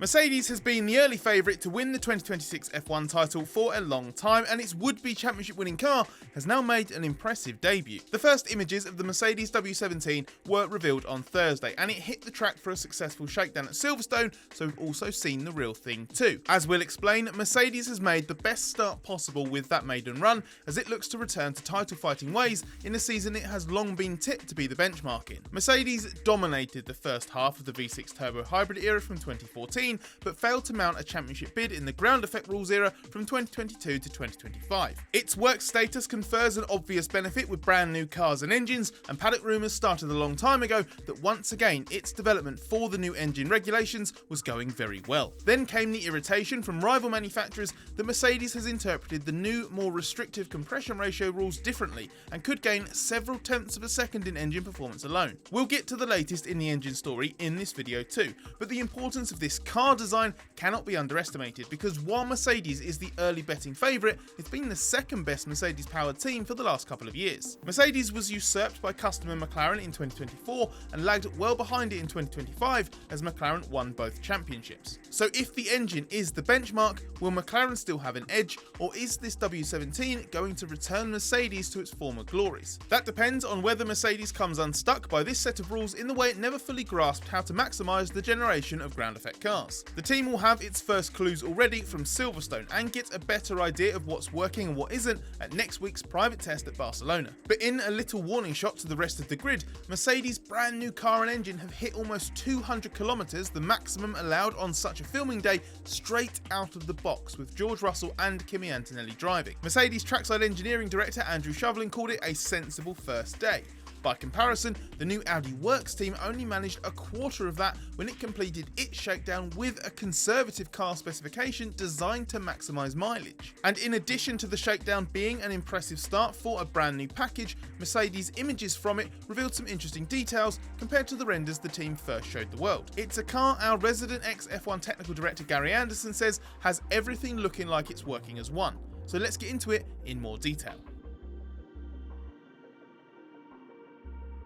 Mercedes has been the early favourite to win the 2026 F1 title for a long time, and its would-be championship-winning car has now made an impressive debut. The first images of the Mercedes W17 were revealed on Thursday, and it hit the track for a successful shakedown at Silverstone, so we've also seen the real thing too. As we'll explain, Mercedes has made the best start possible with that maiden run, as it looks to return to title-fighting ways in a season it has long been tipped to be the benchmark in. Mercedes dominated the first half of the V6 turbo hybrid era from 2014, but failed to mount a championship bid in the ground effect rules era from 2022 to 2025. Its work status confers an obvious benefit with brand new cars and engines, and paddock rumours started a long time ago that once again its development for the new engine regulations was going very well. Then came the irritation from rival manufacturers that Mercedes has interpreted the new, more restrictive compression ratio rules differently and could gain several tenths of a second in engine performance alone. We'll get to the latest in the engine story in this video too, but the importance of this car design cannot be underestimated, because while Mercedes is the early betting favourite, it's been the second best Mercedes powered team for the last couple of years. Mercedes was usurped by customer McLaren in 2024 and lagged well behind it in 2025 as McLaren won both championships. So if the engine is the benchmark, will McLaren still have an edge, or is this W17 going to return Mercedes to its former glories? That depends on whether Mercedes comes unstuck by this set of rules in the way it never fully grasped how to maximise the generation of ground effect cars. The team will have its first clues already from Silverstone and get a better idea of what's working and what isn't at next week's private test at Barcelona. But in a little warning shot to the rest of the grid, Mercedes' brand new car and engine have hit almost 200 kilometres, the maximum allowed on such a filming day, straight out of the box, with George Russell and Kimi Antonelli driving. Mercedes trackside engineering director Andrew Shovlin called it a sensible first day. By comparison, the new Audi Works team only managed a quarter of that when it completed its shakedown with a conservative car specification designed to maximise mileage. And in addition to the shakedown being an impressive start for a brand new package, Mercedes' images from it revealed some interesting details compared to the renders the team first showed the world. It's a car our resident ex-F1 technical director Gary Anderson says has everything looking like it's working as one. So let's get into it in more detail.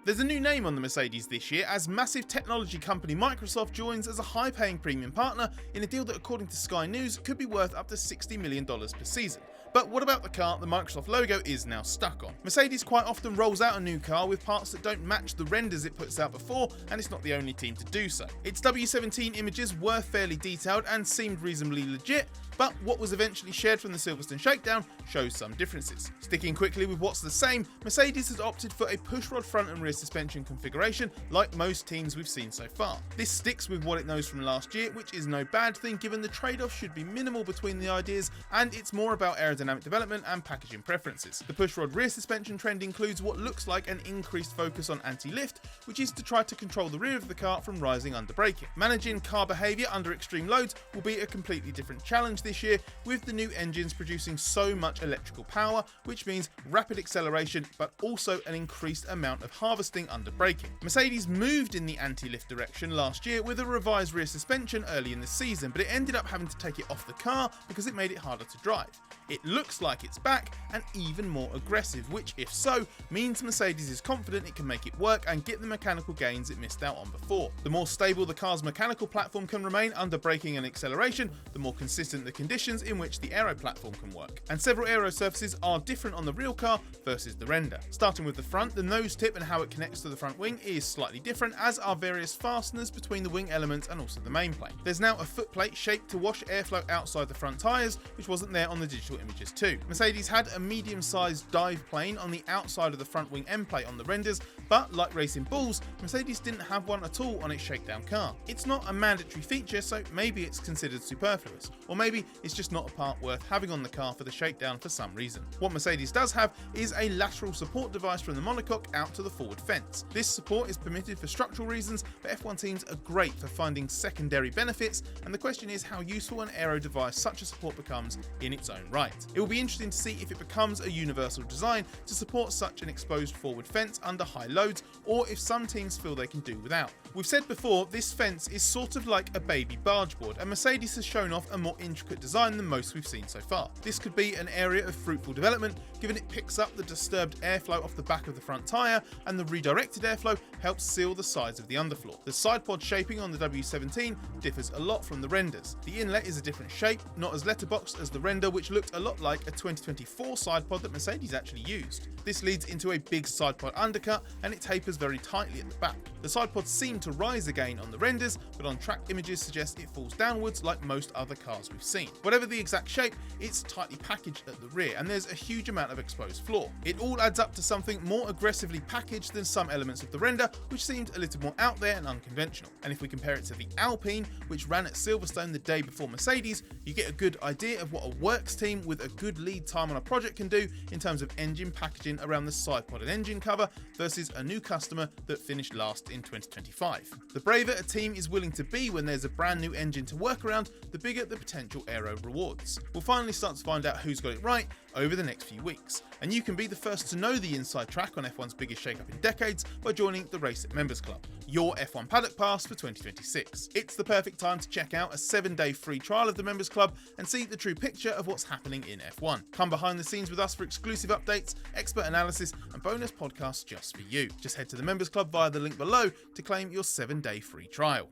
There's a new name on the Mercedes this year, as massive technology company Microsoft joins as a high-paying premium partner in a deal that, according to Sky News, could be worth up to $60 million per season. But what about the car the Microsoft logo is now stuck on? Mercedes quite often rolls out a new car with parts that don't match the renders it puts out before, and it's not the only team to do so. Its W17 images were fairly detailed and seemed reasonably legit, but what was eventually shared from the Silverstone shakedown shows some differences. Sticking quickly with what's the same, Mercedes has opted for a pushrod front and rear suspension configuration like most teams we've seen so far. This sticks with what it knows from last year, which is no bad thing given the trade-off should be minimal between the ideas, and it's more about aerodynamic development and packaging preferences. The pushrod rear suspension trend includes what looks like an increased focus on anti-lift, which is to try to control the rear of the car from rising under braking. Managing car behaviour under extreme loads will be a completely different challenge this year, with the new engines producing so much electrical power, which means rapid acceleration but also an increased amount of harvesting under braking. Mercedes moved in the anti-lift direction last year with a revised rear suspension early in the season, but it ended up having to take it off the car because it made it harder to drive. It looks like it's back and even more aggressive, which, if so, means Mercedes is confident it can make it work and get the mechanical gains it missed out on before. The more stable the car's mechanical platform can remain under braking and acceleration, the more consistent the conditions in which the aero platform can work. And several aero surfaces are different on the real car versus the render. Starting with the front, the nose tip and how it connects to the front wing is slightly different, as are various fasteners between the wing elements and also the main plane. There's now a footplate shaped to wash airflow outside the front tyres, which wasn't there on the digital images too. Mercedes had a medium-sized dive plane on the outside of the front wing end plate on the renders, but like Racing Bulls, Mercedes didn't have one at all on its shakedown car. It's not a mandatory feature, so maybe it's considered superfluous, or maybe it's just not a part worth having on the car for the shakedown for some reason. What Mercedes does have is a lateral support device from the monocoque out to the forward fence. This support is permitted for structural reasons, but F1 teams are great for finding secondary benefits, and the question is how useful an aero device such a support becomes in its own right. It will be interesting to see if it becomes a universal design to support such an exposed forward fence under high load, loads, or if some teams feel they can do without. We've said before, this fence is sort of like a baby barge board, and Mercedes has shown off a more intricate design than most we've seen so far. This could be an area of fruitful development, given it picks up the disturbed airflow off the back of the front tyre, and the redirected airflow helps seal the sides of the underfloor. The side pod shaping on the W17 differs a lot from the renders. The inlet is a different shape, not as letterboxed as the render, which looked a lot like a 2024 side pod that Mercedes actually used. This leads into a big side pod undercut, and it tapers very tightly at the back. The side pods seem to rise again on the renders, but on track images suggest it falls downwards like most other cars we've seen. Whatever the exact shape, it's tightly packaged at the rear, and there's a huge amount of exposed floor. It all adds up to something more aggressively packaged than some elements of the render, which seemed a little more out there and unconventional. And if we compare it to the Alpine, which ran at Silverstone the day before Mercedes, you get a good idea of what a works team with a good lead time on a project can do in terms of engine packaging around the side pod and engine cover versus a new customer that finished last in 2025. The braver a team is willing to be when there's a brand new engine to work around, the bigger the potential aero rewards. We'll finally start to find out who's got it right over the next few weeks, and you can be the first to know the inside track on F1's biggest shakeup in decades by joining the Race It Members Club, your F1 Paddock Pass for 2026. It's the perfect time to check out a 7-day free trial of the Members Club and see the true picture of what's happening in F1. Come behind the scenes with us for exclusive updates, expert analysis, and bonus podcasts just for you. Just head to the Members Club via the link below to claim your 7-day free trial.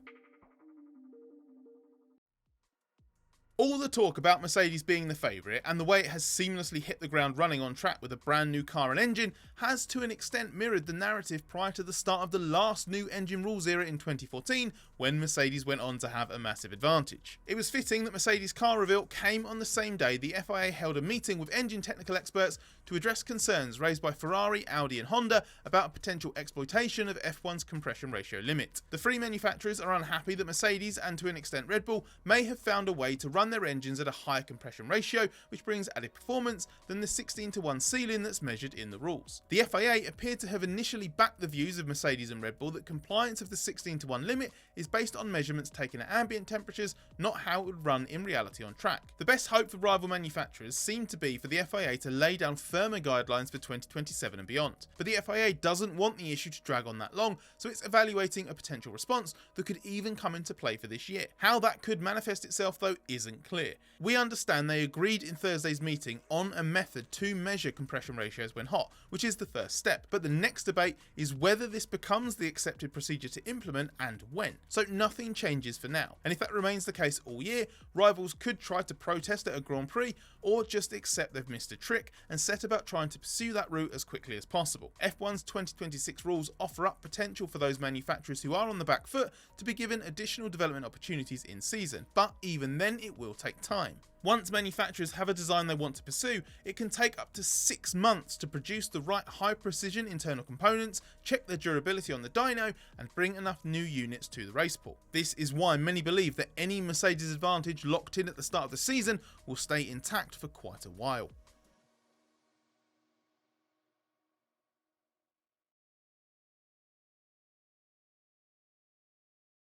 All the talk about Mercedes being the favourite and the way it has seamlessly hit the ground running on track with a brand new car and engine has to an extent mirrored the narrative prior to the start of the last new engine rules era in 2014, when Mercedes went on to have a massive advantage. It was fitting that Mercedes' car reveal came on the same day the FIA held a meeting with engine technical experts to address concerns raised by Ferrari, Audi and Honda about potential exploitation of F1's compression ratio limit. The three manufacturers are unhappy that Mercedes, and to an extent Red Bull, may have found a way to run their engines at a higher compression ratio, which brings added performance than the 16:1 ceiling that's measured in the rules. The FIA appeared to have initially backed the views of Mercedes and Red Bull that compliance of the 16:1 limit is based on measurements taken at ambient temperatures, not how it would run in reality on track. The best hope for rival manufacturers seemed to be for the FIA to lay down firmer guidelines for 2027 and beyond. But the FIA doesn't want the issue to drag on that long, so it's evaluating a potential response that could even come into play for this year. How that could manifest itself though isn't clear. We understand they agreed in Thursday's meeting on a method to measure compression ratios when hot, which is the first step, but the next debate is whether this becomes the accepted procedure to implement and when. So nothing changes for now, and if that remains the case all year, rivals could try to protest at a Grand Prix or just accept they've missed a trick and set about trying to pursue that route as quickly as possible. F1's 2026 rules offer up potential for those manufacturers who are on the back foot to be given additional development opportunities in season, but even then it will take time. Once manufacturers have a design they want to pursue, it can take up to 6 months to produce the right high precision internal components, check their durability on the dyno, and bring enough new units to the race pool. This is why many believe that any Mercedes advantage locked in at the start of the season will stay intact for quite a while.